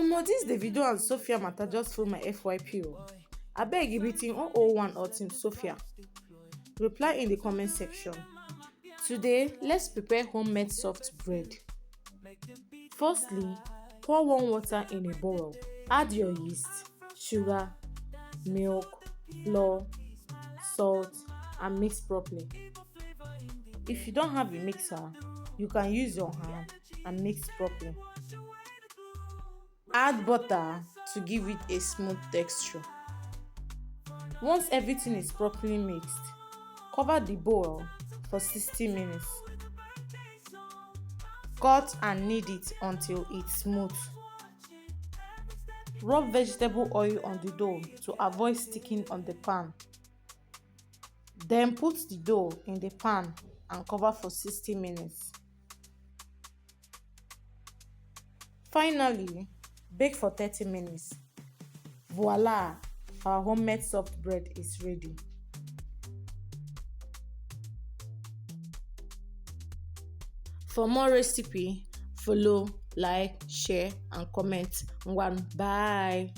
Omo, this Davido and Sophia matter just full my FYP o. Abeg if it's in 001 or Team Sophia, reply in the comment section. Today, let's prepare homemade soft bread. Firstly, pour warm water in a bowl. Add your yeast, sugar, milk, flour, salt, and mix properly. If you don't have a mixer, you can use your hand and mix properly. Add butter to give it a smooth texture. Once everything is properly mixed, cover the bowl for 60 minutes. Cut and knead it until it's smooth. Rub vegetable oil on the dough to avoid sticking on the pan. Then put the dough in the pan and cover for 60 minutes. Finally, bake for 30 minutes. Voila! Our homemade soft bread is ready. For more recipe, follow, like, share and comment. Bye.